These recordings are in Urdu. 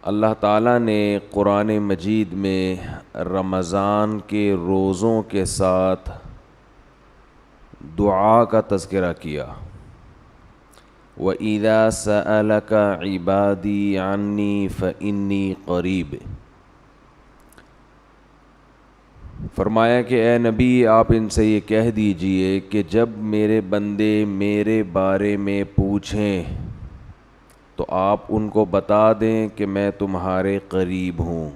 اللہ تعالیٰ نے قرآن مجید میں رمضان کے روزوں کے ساتھ دعا کا تذکرہ کیا۔ وَإِذَا سَأَلَكَ عِبَادِي عَنِّي فَإِنِّي قَرِيبٌ، فرمایا کہ اے نبی آپ ان سے یہ کہہ دیجئے کہ جب میرے بندے میرے بارے میں پوچھیں تو آپ ان کو بتا دیں کہ میں تمہارے قریب ہوں۔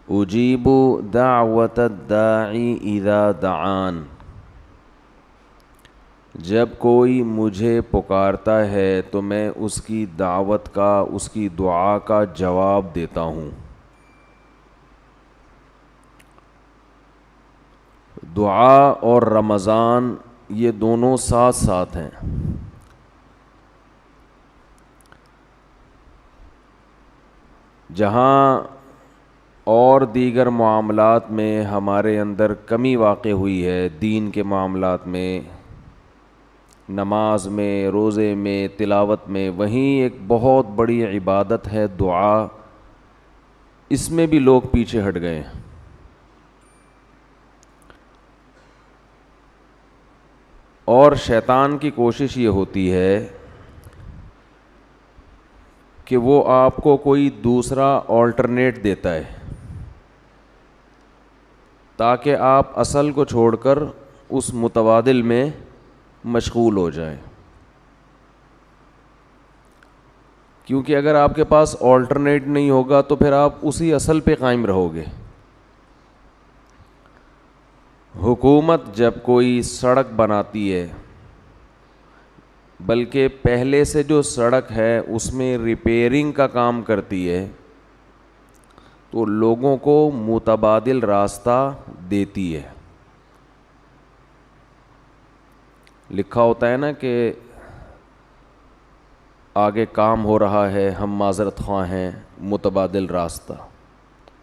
اجیب دعوت الداعی اذا دعان، جب کوئی مجھے پکارتا ہے تو میں اس کی دعوت کا، اس کی دعا کا جواب دیتا ہوں۔ دعا اور رمضان یہ دونوں ساتھ ساتھ ہیں۔ جہاں اور دیگر معاملات میں ہمارے اندر کمی واقع ہوئی ہے، دین کے معاملات میں، نماز میں، روزے میں، تلاوت میں، وہیں ایک بہت بڑی عبادت ہے دعا، اس میں بھی لوگ پیچھے ہٹ گئے ہیں۔ اور شیطان کی کوشش یہ ہوتی ہے کہ وہ آپ کو کوئی دوسرا آلٹرنیٹ دیتا ہے تاکہ آپ اصل کو چھوڑ کر اس متبادل میں مشغول ہو جائیں، کیونکہ اگر آپ کے پاس آلٹرنیٹ نہیں ہوگا تو پھر آپ اسی اصل پہ قائم رہو گے۔ حکومت جب کوئی سڑک بناتی ہے، بلکہ پہلے سے جو سڑک ہے اس میں ریپیئرنگ کا کام کرتی ہے، تو لوگوں کو متبادل راستہ دیتی ہے۔ لکھا ہوتا ہے نا کہ آگے کام ہو رہا ہے، ہم معذرت خواہ ہیں، متبادل راستہ۔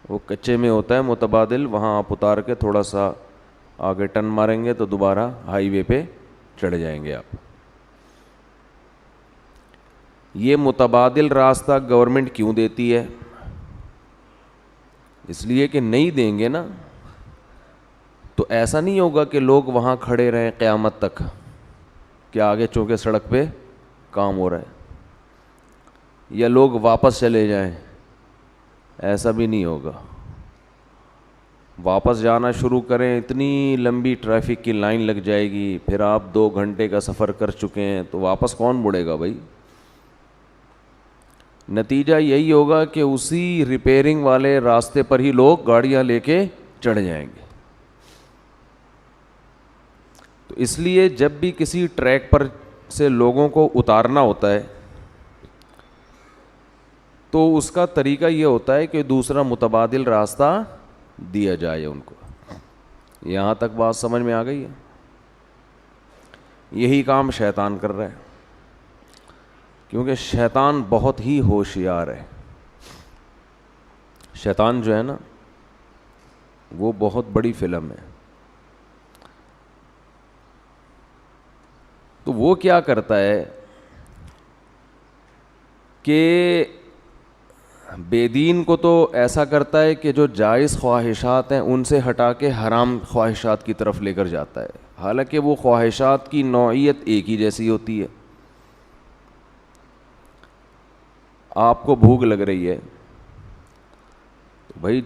وہ کچے میں ہوتا ہے متبادل، وہاں آپ اتار کے تھوڑا سا آگے ٹرن ماریں گے تو دوبارہ ہائی وے پہ چڑھ جائیں گے آپ۔ یہ متبادل راستہ گورنمنٹ کیوں دیتی ہے؟ اس لیے کہ نہیں دیں گے نا تو ایسا نہیں ہوگا کہ لوگ وہاں کھڑے رہیں قیامت تک کہ آگے چونکہ سڑک پہ کام ہو رہا ہے، یا لوگ واپس چلے جائیں، ایسا بھی نہیں ہوگا۔ واپس جانا شروع کریں، اتنی لمبی ٹریفک کی لائن لگ جائے گی، پھر آپ 2 گھنٹے کا سفر کر چکے ہیں تو واپس کون مڑے گا بھائی؟ نتیجہ یہی ہوگا کہ اسی ریپیئرنگ والے راستے پر ہی لوگ گاڑیاں لے کے چڑھ جائیں گے۔ تو اس لیے جب بھی کسی ٹریک پر سے لوگوں کو اتارنا ہوتا ہے تو اس کا طریقہ یہ ہوتا ہے کہ دوسرا متبادل راستہ دیا جائے ان کو۔ یہاں تک بات سمجھ میں آ گئی ہے؟ یہی کام شیطان کر رہا ہے، کیونکہ شیطان بہت ہی ہوشیار ہے۔ شیطان جو ہے نا وہ بہت بڑی فلم ہے۔ تو وہ کیا کرتا ہے کہ بے دین کو تو ایسا کرتا ہے کہ جو جائز خواہشات ہیں ان سے ہٹا کے حرام خواہشات کی طرف لے کر جاتا ہے، حالانکہ وہ خواہشات کی نوعیت ایک ہی جیسی ہوتی ہے۔ آپ کو بھوک لگ رہی ہے تو بھائی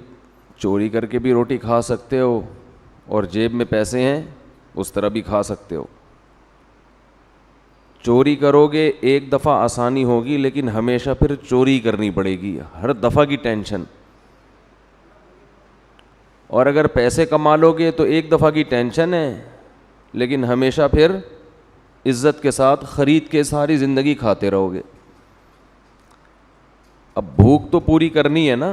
چوری کر کے بھی روٹی کھا سکتے ہو، اور جیب میں پیسے ہیں اس طرح بھی کھا سکتے ہو۔ چوری کرو گے ایک دفعہ آسانی ہوگی، لیکن ہمیشہ پھر چوری کرنی پڑے گی، ہر دفعہ کی ٹینشن۔ اور اگر پیسے کما لو گے تو ایک دفعہ کی ٹینشن ہے، لیکن ہمیشہ پھر عزت کے ساتھ خرید کے ساری زندگی کھاتے رہو گے۔ اب بھوک تو پوری کرنی ہے نا،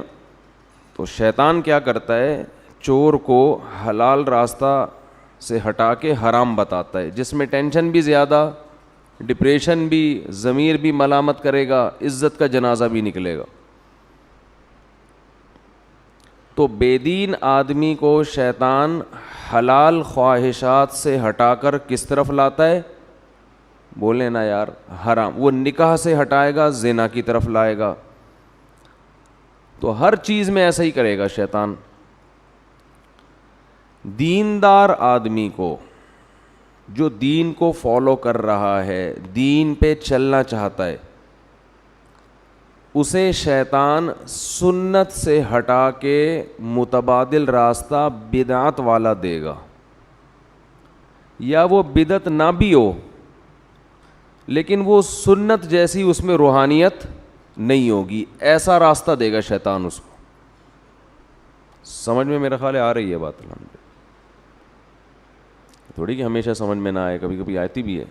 تو شیطان کیا کرتا ہے، چور کو حلال راستہ سے ہٹا کے حرام بتاتا ہے، جس میں ٹینشن بھی زیادہ، ڈپریشن بھی، ضمیر بھی ملامت کرے گا، عزت کا جنازہ بھی نکلے گا۔ تو بے دین آدمی کو شیطان حلال خواہشات سے ہٹا کر کس طرف لاتا ہے؟ بولے نا یار حرام، وہ نکاح سے ہٹائے گا زنا کی طرف لائے گا. تو ہر چیز میں ایسا ہی کرے گا شیطان. دیندار آدمی کو جو دین کو فالو کر رہا ہے، دین پہ چلنا چاہتا ہے، اسے شیطان سنت سے ہٹا کے متبادل راستہ بدعت والا دے گا. یا وہ بدعت نہ بھی ہو لیکن وہ سنت جیسی اس میں روحانیت نہیں ہوگی، ایسا راستہ دے گا شیطان اس کو. سمجھ میں میرا خیال ہے آ رہی ہے بات؟ الحمد تھوڑی کہ ہمیشہ سمجھ میں نہ آئے، کبھی کبھی آتی بھی ہے.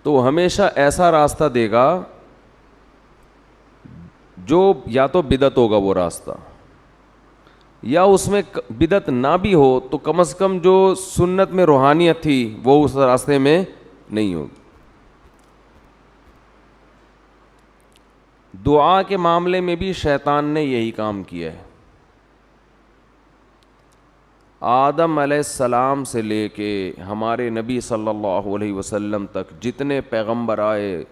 تو ہمیشہ ایسا راستہ دے گا جو یا تو بدعت ہوگا وہ راستہ، یا اس میں بدعت نہ بھی ہو تو کم از کم جو سنت میں روحانیت تھی وہ اس راستے میں نہیں ہوگی. دعا کے معاملے میں بھی شیطان نے یہی کام کیا ہے. آدم علیہ السلام سے لے کے ہمارے نبی صلی اللہ علیہ وسلم تک جتنے پیغمبر آئے،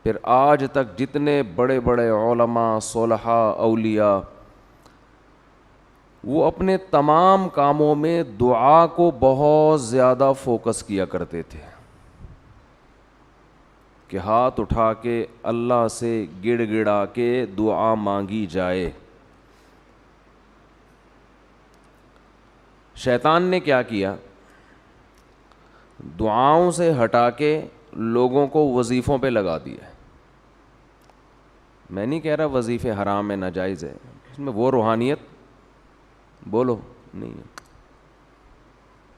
پھر آج تک جتنے بڑے بڑے علماء، صلحاء، اولیاء، وہ اپنے تمام کاموں میں دعا کو بہت زیادہ فوکس کیا کرتے تھے کہ ہاتھ اٹھا کے اللہ سے گڑ گڑا کے دعا مانگی جائے. شیطان نے کیا کیا؟ دعاؤں سے ہٹا کے لوگوں کو وظیفوں پہ لگا دیا. میں نہیں کہہ رہا وظیفے حرام ہے، ناجائز ہے، اس میں وہ روحانیت بولو نہیں ہے.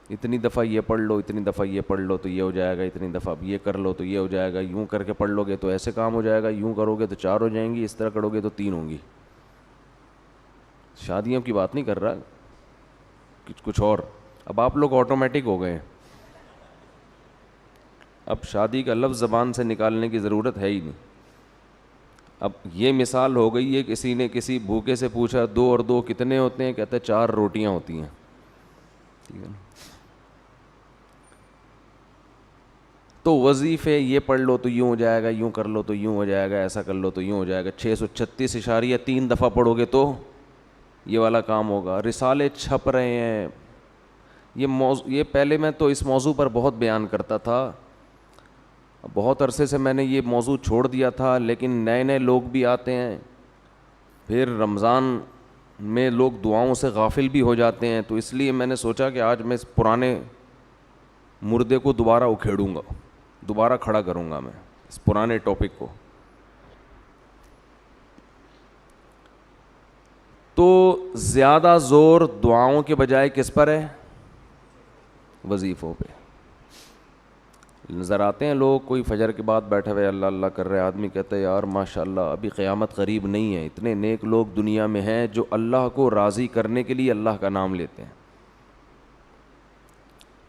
اتنی دفعہ یہ پڑھ لو، اتنی دفعہ یہ پڑھ لو تو یہ ہو جائے گا، اتنی دفعہ یہ کر لو تو یہ ہو جائے گا، یوں کر کے پڑھ لو گے تو ایسے کام ہو جائے گا، یوں کرو گے تو 4 ہو جائیں گی، اس طرح کرو گے تو 3 ہوں گی. شادیوں کی بات نہیں کر رہا، کچھ اور. اب آپ لوگ آٹومیٹک ہو گئے ہیں، اب شادی کا لفظ زبان سے نکالنے کی ضرورت ہے ہی نہیں. اب یہ مثال ہو گئی ہے، کسی نے کسی بھوکے سے پوچھا 2 اور 2 کتنے ہوتے ہیں؟ کہتا ہے 4 روٹیاں ہوتی ہیں. ٹھیک ہے نا؟ تو وظیفے یہ پڑھ لو تو یوں ہو جائے گا، یوں کر لو تو یوں ہو جائے گا، ایسا کر لو تو یوں ہو جائے گا. 636.3 دفعہ پڑھو گے تو یہ والا کام ہوگا. رسالے چھپ رہے ہیں. یہ پہلے میں تو اس موضوع پر بہت بیان کرتا تھا، بہت عرصے سے میں نے یہ موضوع چھوڑ دیا تھا، لیکن نئے نئے لوگ بھی آتے ہیں، پھر رمضان میں لوگ دعاؤں سے غافل بھی ہو جاتے ہیں. تو اس لیے میں نے سوچا کہ آج میں اس پرانے مردے کو دوبارہ اکھیڑوں گا، دوبارہ کھڑا کروں گا میں اس پرانے ٹاپک کو. تو زیادہ زور دعاؤں کے بجائے کس پر ہے؟ وظیفوں پہ. نظر آتے ہیں لوگ، کوئی فجر کے بعد بیٹھے ہوئے اللہ اللہ کر رہے، آدمی کہتا ہے یار ماشاءاللہ ابھی قیامت قریب نہیں ہے. اتنے نیک لوگ دنیا میں ہیں جو اللہ کو راضی کرنے کے لیے اللہ کا نام لیتے ہیں.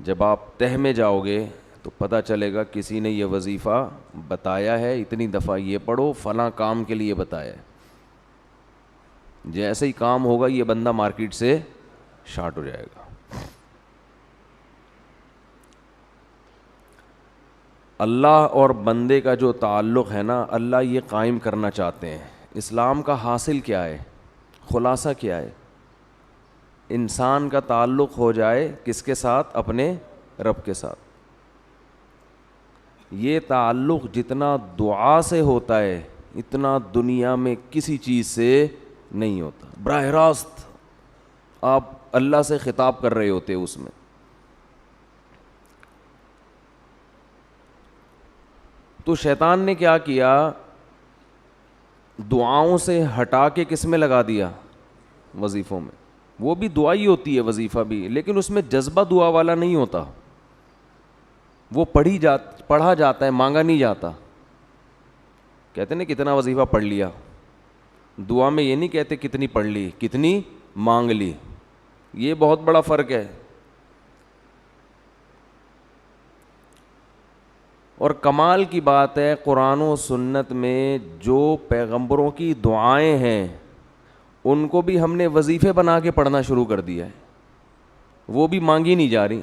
جب آپ تہ میں جاؤ گے تو پتہ چلے گا کسی نے یہ وظیفہ بتایا ہے، اتنی دفعہ یہ پڑھو، فلاں کام کے لیے بتایا ہے. جیسے ہی کام ہوگا یہ بندہ مارکیٹ سے شارٹ ہو جائے گا. اللہ اور بندے کا جو تعلق ہے نا، اللہ یہ قائم کرنا چاہتے ہیں. اسلام کا حاصل کیا ہے؟ خلاصہ کیا ہے؟ انسان کا تعلق ہو جائے کس کے ساتھ؟ اپنے رب کے ساتھ. یہ تعلق جتنا دعا سے ہوتا ہے اتنا دنیا میں کسی چیز سے نہیں ہوتا. براہ راست آپ اللہ سے خطاب کر رہے ہوتے اس میں. تو شیطان نے کیا کیا؟ دعاؤں سے ہٹا کے کس میں لگا دیا؟ وظیفوں میں. وہ بھی دعا ہی ہوتی ہے وظیفہ بھی، لیکن اس میں جذبہ دعا والا نہیں ہوتا. وہ پڑھا جاتا ہے، مانگا نہیں جاتا. کہتے ہیں کتنا وظیفہ پڑھ لیا. دعا میں یہ نہیں کہتے کتنی پڑھ لی، کتنی مانگ لی. یہ بہت بڑا فرق ہے. اور کمال کی بات ہے، قرآن و سنت میں جو پیغمبروں کی دعائیں ہیں ان کو بھی ہم نے وظیفے بنا کے پڑھنا شروع کر دیا ہے. وہ بھی مانگی نہیں جا رہی.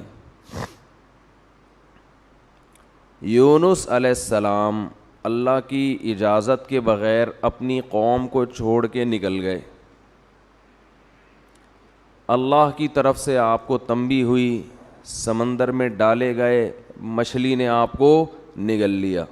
یونس علیہ السلام اللہ کی اجازت کے بغیر اپنی قوم کو چھوڑ کے نکل گئے. اللہ کی طرف سے آپ کو تنبیہ ہوئی, سمندر میں ڈالے گئے, مچھلی نے آپ کو نگل لیا.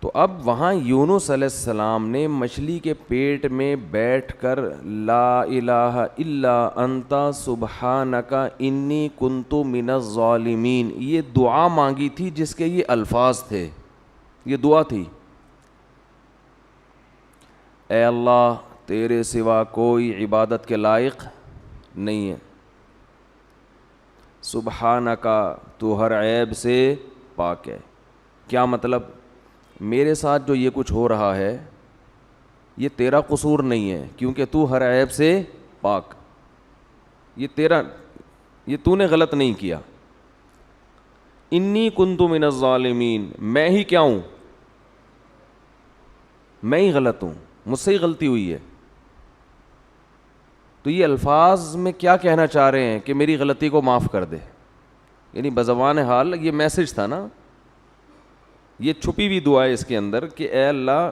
تو اب وہاں یونس علیہ السلام نے مچھلی کے پیٹ میں بیٹھ کر لا الہ الا انت سبحانک انی کنت من الظالمین یہ دعا مانگی تھی, جس کے یہ الفاظ تھے. یہ دعا تھی, اے اللہ تیرے سوا کوئی عبادت کے لائق نہیں ہے, سبحانک تو ہر عیب سے پاک ہے. کیا مطلب؟ میرے ساتھ جو یہ کچھ ہو رہا ہے یہ تیرا قصور نہیں ہے, کیونکہ تو ہر عیب سے پاک, یہ تو نے غلط نہیں کیا. انی کنت من الظالمین, میں ہی کیا ہوں, میں ہی غلط ہوں, مجھ سے ہی غلطی ہوئی ہے. تو یہ الفاظ میں کیا کہنا چاہ رہے ہیں کہ میری غلطی کو معاف کر دے, یعنی بزبان حال یہ میسج تھا نا, یہ چھپی ہوئی دعا ہے اس کے اندر کہ اے اللہ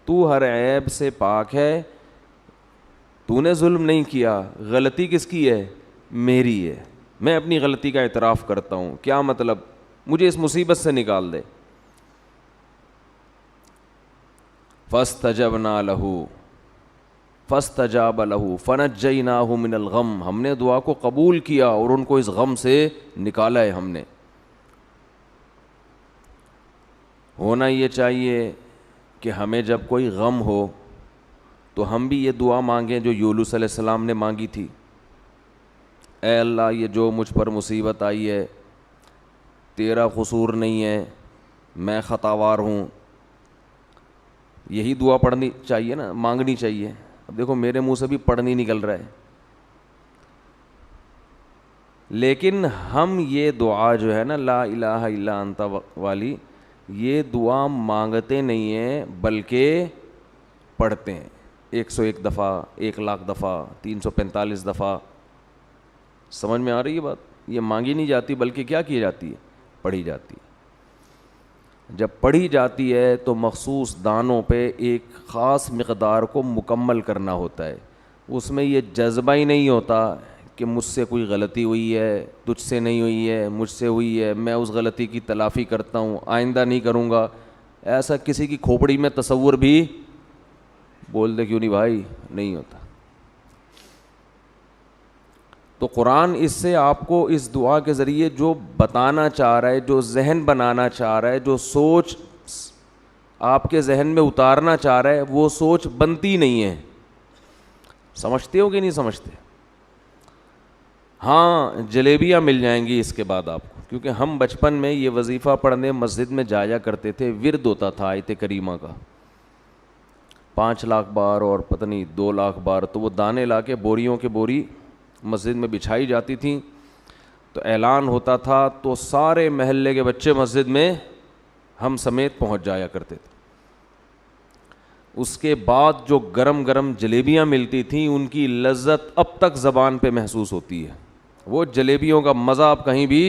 تو ہر عیب سے پاک ہے, تو نے ظلم نہیں کیا, غلطی کس کی ہے, میری ہے, میں اپنی غلطی کا اعتراف کرتا ہوں. کیا مطلب؟ مجھے اس مصیبت سے نکال دے. فاستجبنا له فاستجاب له فنجیناہ من الغم, ہم نے دعا کو قبول کیا اور ان کو اس غم سے نکالا ہے ہم نے. ہونا یہ چاہیے کہ ہمیں جب کوئی غم ہو تو ہم بھی یہ دعا مانگیں جو یونس علیہ السلام نے مانگی تھی, اے اللہ یہ جو مجھ پر مصیبت آئی ہے تیرا قصور نہیں ہے, میں خطاوار ہوں. یہی دعا پڑھنی چاہیے نا, مانگنی چاہیے. اب دیکھو میرے منہ سے بھی پڑھ نہیں نکل رہا ہے, لیکن ہم یہ دعا جو ہے نا لا الہ الا انت والی, یہ دعا مانگتے نہیں ہیں بلکہ پڑھتے ہیں 101 دفعہ, 1,00,000 دفعہ, 345 دفعہ. سمجھ میں آ رہی ہے بات؟ یہ مانگی نہیں جاتی بلکہ کیا کی جاتی ہے, پڑھی جاتی ہے. جب پڑھی جاتی ہے تو مخصوص دانوں پہ ایک خاص مقدار کو مکمل کرنا ہوتا ہے. اس میں یہ جذبہ ہی نہیں ہوتا کہ مجھ سے کوئی غلطی ہوئی ہے, تجھ سے نہیں ہوئی ہے, مجھ سے ہوئی ہے, میں اس غلطی کی تلافی کرتا ہوں, آئندہ نہیں کروں گا. ایسا کسی کی کھوپڑی میں تصور بھی, بول دے کیوں نہیں بھائی, نہیں ہوتا. تو قرآن اس سے آپ کو اس دعا کے ذریعے جو بتانا چاہ رہا ہے, جو ذہن بنانا چاہ رہا ہے, جو سوچ آپ کے ذہن میں اتارنا چاہ رہا ہے, وہ سوچ بنتی نہیں ہے. سمجھتے ہو کہ نہیں سمجھتے؟ ہاں جلیبیاں مل جائیں گی اس کے بعد آپ کو, کیونکہ ہم بچپن میں یہ وظیفہ پڑھنے مسجد میں جایا کرتے تھے, ورد ہوتا تھا آیت کریمہ کا 5 لاکھ بار اور پتہ نہیں 2 لاکھ بار. تو وہ دانے لا کے بوریوں کے بوری مسجد میں بچھائی جاتی تھیں, تو اعلان ہوتا تھا تو سارے محلے کے بچے مسجد میں ہم سمیت پہنچ جایا کرتے تھے. اس کے بعد جو گرم گرم جلیبیاں ملتی تھیں ان کی لذت اب تک زبان پہ محسوس ہوتی ہے. وہ جلیبیوں کا مزہ اب کہیں بھی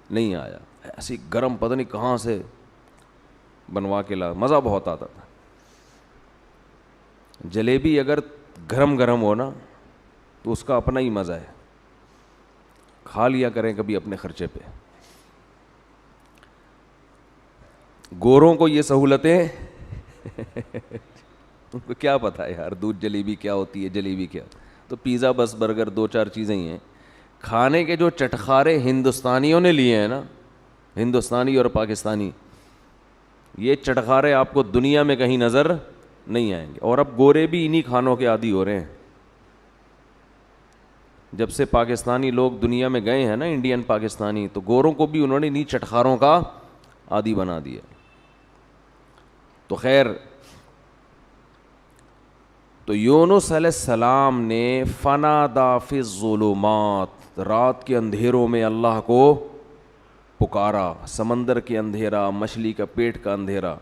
نہیں آیا, ایسی گرم پتہ نہیں کہاں سے بنوا کے لا, مزہ بہت آتا تھا. جلیبی اگر گرم گرم ہو نا تو اس کا اپنا ہی مزہ ہے, کھا لیا کریں کبھی اپنے خرچے پہ. گوروں کو یہ سہولتیں ان کو کیا پتہ ہے یار, دودھ جلیبی کیا ہوتی ہے, جلیبی کیا, تو پیزا بس برگر 2-4 چیزیں ہی ہیں. کھانے کے جو چٹخارے ہندوستانیوں نے لیے ہیں نا, ہندوستانی اور پاکستانی, یہ چٹخارے آپ کو دنیا میں کہیں نظر نہیں آئیں گے. اور اب گورے بھی انہی کھانوں کے عادی ہو رہے ہیں. جب سے پاکستانی لوگ دنیا میں گئے ہیں نا, انڈین پاکستانی, تو گوروں کو بھی انہوں نے انہی چٹخاروں کا عادی بنا دیا. تو خیر, تو یونس علیہ السلام نے فنادا فی الظلمات, رات کے اندھیروں میں اللہ کو پکارا, سمندر کے اندھیرا, مچھلی کا پیٹ کا اندھیرا.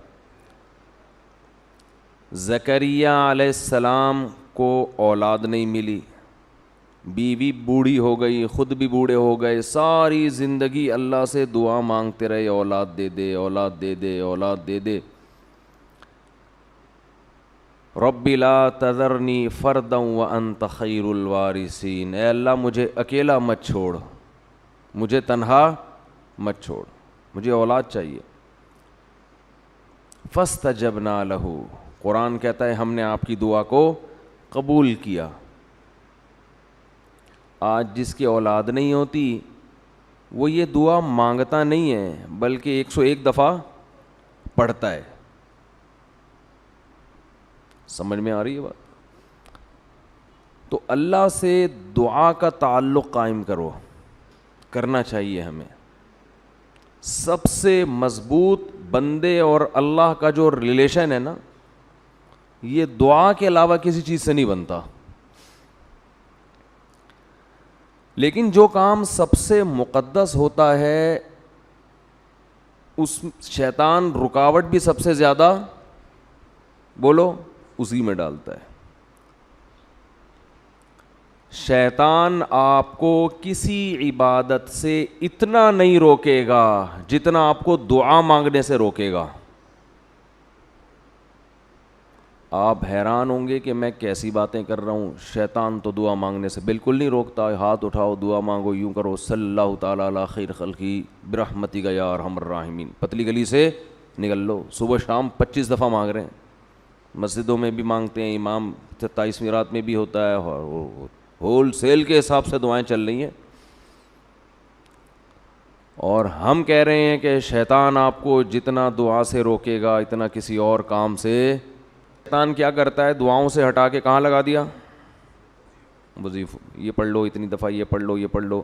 زکریا علیہ السلام کو اولاد نہیں ملی, بیوی بوڑھی ہو گئی, خود بھی بوڑھے ہو گئے, ساری زندگی اللہ سے دعا مانگتے رہے, اولاد دے دے, اولاد دے دے, اولاد دے دے. رب لا تذرنی فردا وانت خیر الوارثین, اے اللہ مجھے اکیلا مت چھوڑ, مجھے تنہا مت چھوڑ, مجھے اولاد چاہیے. فاستجبنا لہ, قرآن کہتا ہے ہم نے آپ کی دعا کو قبول کیا. آج جس کی اولاد نہیں ہوتی وہ یہ دعا مانگتا نہیں ہے بلکہ 101 دفعہ پڑھتا ہے. سمجھ میں آ رہی ہے بات؟ تو اللہ سے دعا کا تعلق قائم کرنا چاہیے ہمیں. سب سے مضبوط بندے اور اللہ کا جو ریلیشن ہے نا, یہ دعا کے علاوہ کسی چیز سے نہیں بنتا. لیکن جو کام سب سے مقدس ہوتا ہے اس شیطان رکاوٹ بھی سب سے زیادہ بولو اسی میں ڈالتا ہے. شیطان آپ کو کسی عبادت سے اتنا نہیں روکے گا جتنا آپ کو دعا مانگنے سے روکے گا. آپ حیران ہوں گے کہ میں کیسی باتیں کر رہا ہوں. شیطان تو دعا مانگنے سے بالکل نہیں روکتا. ہاتھ اٹھاؤ, دعا مانگو, یوں کرو, صلی اللہ تعالیٰ علی خیر خلقی برحمتک یا ارحم الراحمین, پتلی گلی سے نکل لو. صبح شام 25 دفعہ مانگ رہے ہیں, مسجدوں میں بھی مانگتے ہیں, امام 27ویں رات میں بھی ہوتا ہے, اور ہول سیل کے حساب سے دعائیں چل رہی ہیں. اور ہم کہہ رہے ہیں کہ شیطان آپ کو جتنا دعا سے روکے گا اتنا کسی اور کام سے. شیطان کیا کرتا ہے, دعاؤں سے ہٹا کے کہاں لگا دیا, وظیفہ, یہ پڑھ لو اتنی دفعہ, یہ پڑھ لو, یہ پڑھ لو.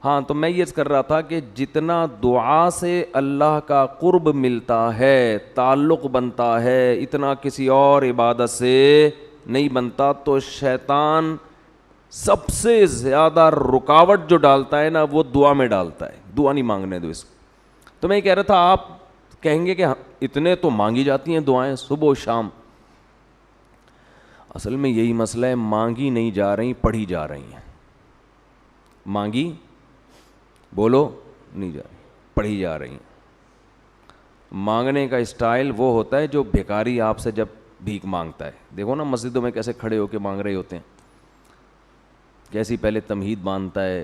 ہاں تو میں یہ کر رہا تھا کہ جتنا دعا سے اللہ کا قرب ملتا ہے, تعلق بنتا ہے, اتنا کسی اور عبادت سے نہیں بنتا. تو شیطان سب سے زیادہ رکاوٹ جو ڈالتا ہے نا وہ دعا میں ڈالتا ہے. دعا نہیں مانگنے دو اس کو. تو میں یہ کہہ رہا تھا, آپ کہیں گے کہ اتنے تو مانگی جاتی ہیں دعائیں صبح و شام. اصل میں یہی مسئلہ ہے, مانگی نہیں جا رہی, پڑھی جا رہی ہیں. مانگی بولو نہیں جا رہی, پڑھی جا رہی ہیں. مانگنے کا اسٹائل وہ ہوتا ہے جو بھیکاری آپ سے جب بھیک مانگتا ہے. دیکھو نا مسجدوں میں کیسے کھڑے ہو کے مانگ رہے ہوتے ہیں, کیسی پہلے تمہید باندھتا ہے.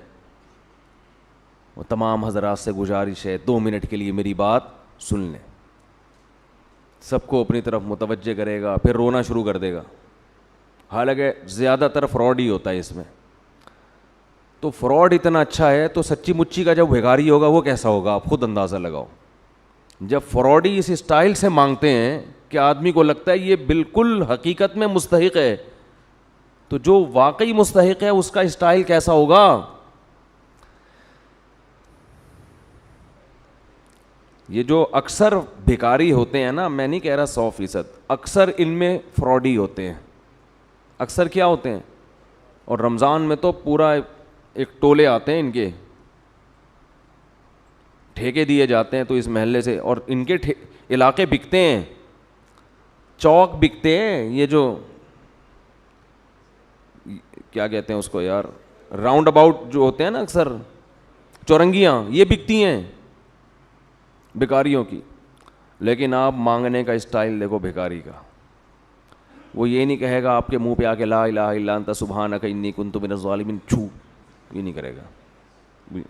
وہ تمام حضرات سے گزارش ہے 2 منٹ کے لیے میری بات سن لیں. سب کو اپنی طرف متوجہ کرے گا, پھر رونا شروع کر دے گا. حالانکہ زیادہ تر فراڈ ہی ہوتا ہے اس میں. تو فراڈ اتنا اچھا ہے تو سچی مچی کا جب بھیکاری ہوگا وہ کیسا ہوگا آپ خود اندازہ لگاؤ. جب فراڈی اس اسٹائل سے مانگتے ہیں کہ آدمی کو لگتا ہے یہ بالکل حقیقت میں مستحق ہے, تو جو واقعی مستحق ہے اس کا اسٹائل کیسا ہوگا. یہ جو اکثر بھیکاری ہوتے ہیں نا, میں نہیں کہہ رہا 100%, اکثر ان میں فراڈی ہوتے ہیں. اکثر کیا ہوتے ہیں, اور رمضان میں تو پورا ایک ٹولے آتے ہیں ان کے, ٹھیکے دیے جاتے ہیں تو اس محلے سے, اور ان کے علاقے بکتے ہیں, چوک بکتے ہیں. یہ جو کیا کہتے ہیں اس کو یار, راؤنڈ اباؤٹ جو ہوتے ہیں نا اکثر, چورنگیاں, یہ بکتی ہیں بھکاریوں کی. لیکن آپ مانگنے کا اسٹائل دیکھو بھکاری کا. وہ یہ نہیں کہے گا آپ کے منہ پہ آ کے لا الہ الا انت سبحانک انی کنت من الظالمین, چھو, یہ نہیں کرے گا.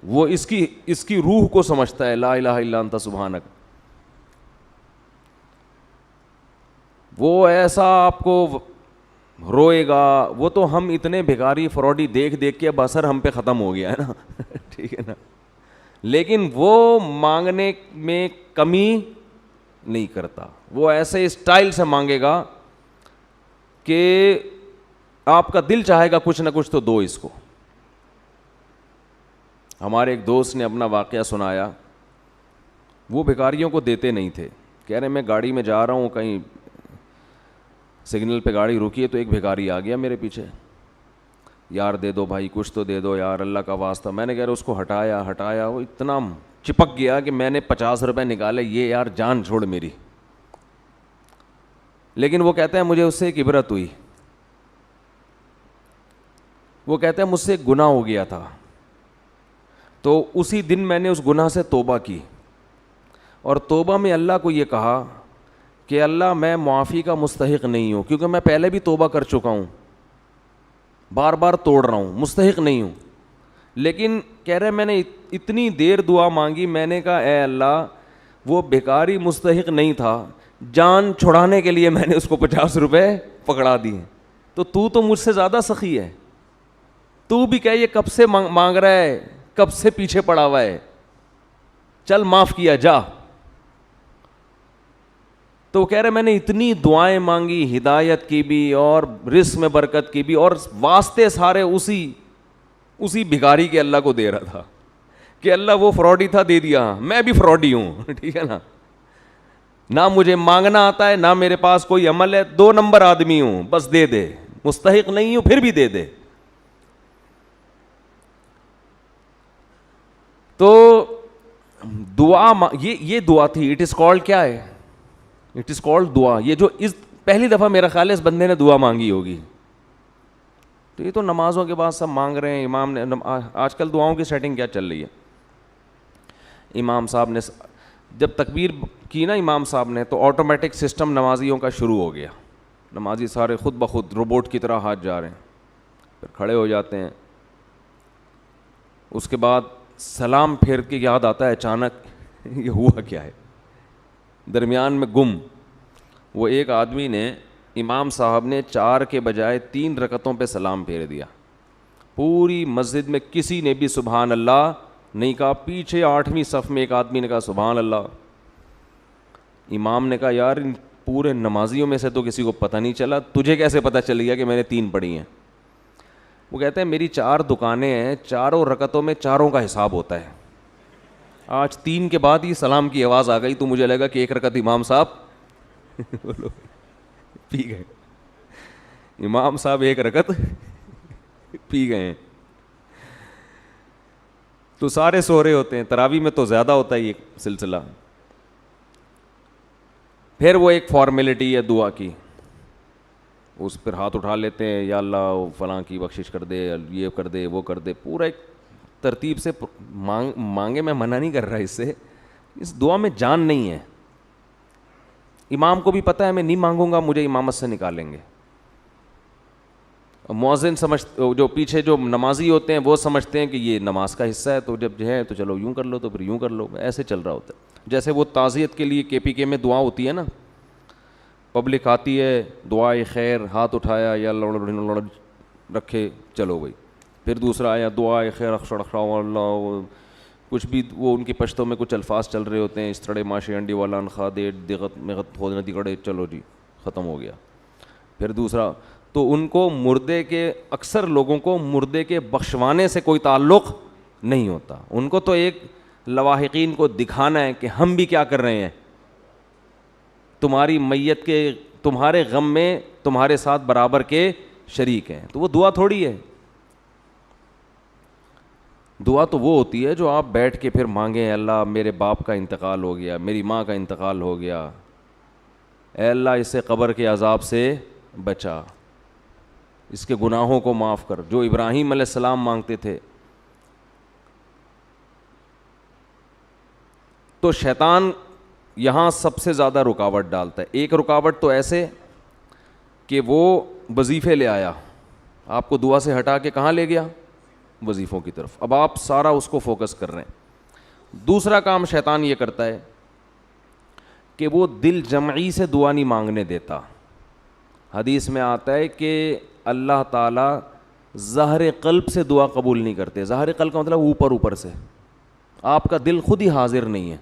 وہ اس کی روح کو سمجھتا ہے, لا الہ الا انت سبحانک. وہ ایسا آپ کو روئے گا. وہ تو ہم اتنے بھکاری فراڈی دیکھ دیکھ کے اب اثر ہم پہ ختم ہو گیا ہے نا ٹھیک ہے نا. لیکن وہ مانگنے میں کمی نہیں کرتا. وہ ایسے اسٹائل سے مانگے گا کہ آپ کا دل چاہے گا کچھ نہ کچھ تو دو اس کو. ہمارے ایک دوست نے اپنا واقعہ سنایا. وہ بھکاریوں کو دیتے نہیں تھے. کہہ رہے میں گاڑی میں جا رہا ہوں, کہیں سگنل پہ گاڑی رکی ہے تو ایک بھکاری آ گیا میرے پیچھے, یار دے دو بھائی, کچھ تو دے دو یار, اللہ کا واسطہ. میں نے کہہ رہا اس کو ہٹایا. وہ اتنا چپک گیا کہ میں نے 50 روپے نکالے, یہ یار جان چھوڑ میری. لیکن وہ کہتا ہے مجھے اس سے ایک عبرت ہوئی. وہ کہتا ہے مجھ سے ایک گناہ ہو گیا تھا، تو اسی دن میں نے اس گناہ سے توبہ کی، اور توبہ میں اللہ کو یہ کہا کہ اللہ میں معافی کا مستحق نہیں ہوں، کیونکہ میں پہلے بھی توبہ کر چکا ہوں، بار بار توڑ رہا ہوں، مستحق نہیں ہوں. لیکن کہہ رہے میں نے اتنی دیر دعا مانگی، میں نے کہا اے اللہ وہ بھکاری مستحق نہیں تھا، جان چھڑانے کے لیے میں نے اس کو 50 روپے پکڑا دیے. تو مجھ سے زیادہ سخی ہے، تو بھی کہ یہ کب سے مانگ رہا ہے، کب سے پیچھے پڑا ہوا ہے، چل معاف کیا جا. تو وہ کہہ رہے میں نے اتنی دعائیں مانگی، ہدایت کی بھی اور رزق میں برکت کی بھی، اور واسطے سارے اسی بھکاری کے اللہ کو دے رہا تھا کہ اللہ وہ فراڈی تھا، دے دیا، میں بھی فراڈی ہوں. ٹھیک ہے نا، نہ مجھے مانگنا آتا ہے، نہ میرے پاس کوئی عمل ہے، 2 نمبر آدمی ہوں، بس دے دے، مستحق نہیں ہوں پھر بھی دے دے. تو دعا یہ دعا تھی. اٹ از کالڈ کیا ہے؟ اٹ از کالڈ دعا. یہ جو اس پہلی دفعہ میرا خیال ہے اس بندے نے دعا مانگی ہوگی. تو یہ تو نمازوں کے بعد سب مانگ رہے ہیں. امام نے آج کل دعاؤں کی سیٹنگ کیا چل رہی ہے، امام صاحب نے جب تکبیر کی نا امام صاحب نے، تو آٹومیٹک سسٹم نمازیوں کا شروع ہو گیا. نمازی سارے خود بخود روبوٹ کی طرح ہاتھ جا رہے ہیں، پھر کھڑے ہو جاتے ہیں. اس کے بعد سلام پھیر کے یاد آتا ہے اچانک یہ ہوا کیا ہے، درمیان میں گم. وہ ایک آدمی نے، امام صاحب نے 4 کے بجائے 3 رکعتوں پہ سلام پھیر دیا. پوری مسجد میں کسی نے بھی سبحان اللہ نہیں کہا. پیچھے 8ویں صف میں ایک آدمی نے کہا سبحان اللہ. امام نے کہا یار ان پورے نمازیوں میں سے تو کسی کو پتہ نہیں چلا، تجھے کیسے پتہ چل گیا کہ میں نے 3 پڑھی ہیں؟ وہ کہتے ہیں میری 4 دکانیں ہیں، 4 رکعتوں میں 4 کا حساب ہوتا ہے. آج 3 کے بعد ہی سلام کی آواز آ گئی تو مجھے لگا کہ 1 رکعت امام صاحب پی گئے. امام صاحب 1 رکعت پی گئے ہیں. تو سارے سو رہے ہوتے ہیں. تراویح میں تو زیادہ ہوتا ہے یہ سلسلہ. پھر وہ ایک فارمیلٹی ہے دعا کی، اس پر ہاتھ اٹھا لیتے ہیں، یا اللہ فلاں کی بخشش کر دے، یہ کر دے، وہ کر دے. پورا ایک ترتیب سے مانگے. میں منع نہیں کر رہا اس سے، اس دعا میں جان نہیں ہے. امام کو بھی پتہ ہے میں نہیں مانگوں گا مجھے امامت سے نکالیں گے. مؤذن جو پیچھے جو نمازی ہوتے ہیں وہ سمجھتے ہیں کہ یہ نماز کا حصہ ہے، تو جب جو ہے تو چلو یوں کر لو، تو پھر یوں کر لو. ایسے چل رہا ہوتا ہے. جیسے وہ تعزیت کے لیے KPK میں دعا ہوتی ہے نا، پبلک آتی ہے، دعائے خیر، ہاتھ اٹھایا یا رکھے، چلو بھائی. پھر دوسرا آیا دعائے خیر اللہ، کچھ بھی وہ ان کی پشتوں میں کچھ الفاظ چل رہے ہوتے ہیں، اس طرح ماشی انڈی والا انخا دے دغت مغت کھودنے دگڑے، چلو جی ختم ہو گیا. پھر دوسرا، تو ان کو مردے کے، اکثر لوگوں کو مردے کے بخشوانے سے کوئی تعلق نہیں ہوتا. ان کو تو ایک لواحقین کو دکھانا ہے کہ ہم بھی کیا کر رہے ہیں، تمہاری میت کے، تمہارے غم میں تمہارے ساتھ برابر کے شریک ہیں. تو وہ دعا تھوڑی ہے. دعا تو وہ ہوتی ہے جو آپ بیٹھ کے پھر مانگیں، اللہ میرے باپ کا انتقال ہو گیا، میری ماں کا انتقال ہو گیا، اے اللہ اسے قبر کے عذاب سے بچا، اس کے گناہوں کو معاف کر، جو ابراہیم علیہ السلام مانگتے تھے. تو شیطان یہاں سب سے زیادہ رکاوٹ ڈالتا ہے. ایک رکاوٹ تو ایسے کہ وہ وظیفے لے آیا، آپ کو دعا سے ہٹا کے کہاں لے گیا؟ وظیفوں کی طرف. اب آپ سارا اس کو فوکس کر رہے ہیں. دوسرا کام شیطان یہ کرتا ہے کہ وہ دل جمعی سے دعا نہیں مانگنے دیتا. حدیث میں آتا ہے کہ اللہ تعالیٰ ظاہر قلب سے دعا قبول نہیں کرتے. ظاہر قلب کا مطلب اوپر اوپر سے، آپ کا دل خود ہی حاضر نہیں ہے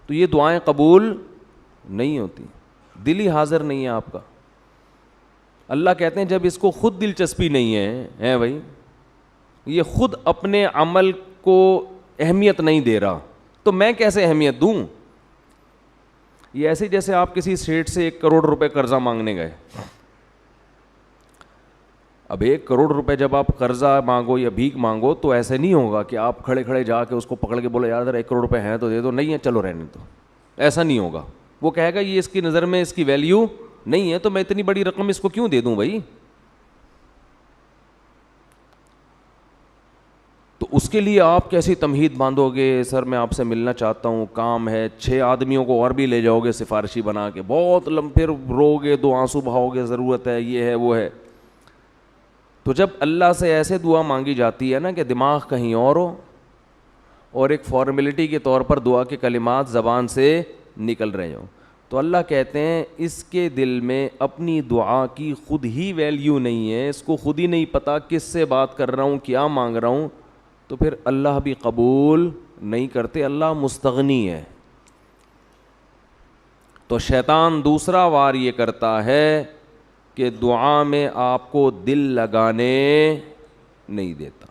تو یہ دعائیں قبول نہیں ہوتی. دل ہی حاضر نہیں ہے آپ کا. اللہ کہتے ہیں جب اس کو خود دلچسپی نہیں ہے بھائی، یہ خود اپنے عمل کو اہمیت نہیں دے رہا، تو میں کیسے اہمیت دوں؟ یہ ایسے جیسے آپ کسی سیٹ سے 1 کروڑ روپے قرضہ مانگنے گئے. اب 1 کروڑ روپے جب آپ قرضہ مانگو یا بھیک مانگو تو ایسے نہیں ہوگا کہ آپ کھڑے کھڑے جا کے اس کو پکڑ کے بولے یار ادھر 1 کروڑ روپے ہیں تو دے دو، نہیں ہے چلو رہنے دو. ایسا نہیں ہوگا. وہ کہے گا یہ اس کی نظر میں اس کی ویلیو نہیں ہے تو میں اتنی بڑی رقم اس کو کیوں دے دوں بھائی. تو اس کے لیے آپ کیسی تمہید باندھو گے, سر میں آپ سے ملنا چاہتا ہوں, کام ہے, 6 آدمیوں کو اور بھی لے جاؤ گے سفارشی بنا کے, بہت پھر رو گے, 2 آنسو بہاؤ گے, ضرورت ہے, یہ ہے وہ ہے. تو جب اللہ سے ایسے دعا مانگی جاتی ہے نا کہ دماغ کہیں اور ہو اور ایک فارمیلٹی کے طور پر دعا کے کلمات زبان سے نکل رہے ہوں, تو اللہ کہتے ہیں اس کے دل میں اپنی دعا کی خود ہی ویلیو نہیں ہے, اس کو خود ہی نہیں پتا کس سے بات کر رہا ہوں, کیا مانگ رہا ہوں, تو پھر اللہ بھی قبول نہیں کرتے, اللہ مستغنی ہے. تو شیطان دوسرا وار یہ کرتا ہے کہ دعا میں آپ کو دل لگانے نہیں دیتا.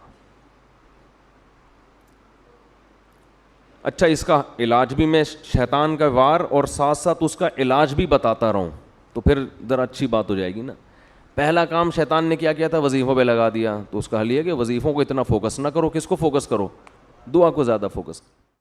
اچھا, اس کا علاج بھی میں شیطان کا وار اور ساتھ ساتھ اس کا علاج بھی بتاتا رہوں تو پھر ذرا اچھی بات ہو جائے گی نا. پہلا کام شیطان نے کیا کیا تھا, وظیفوں پہ لگا دیا. تو اس کا حل یہ کہ وظیفوں کو اتنا فوکس نہ کرو, کس کو فوکس کرو, دعا کو زیادہ فوکس.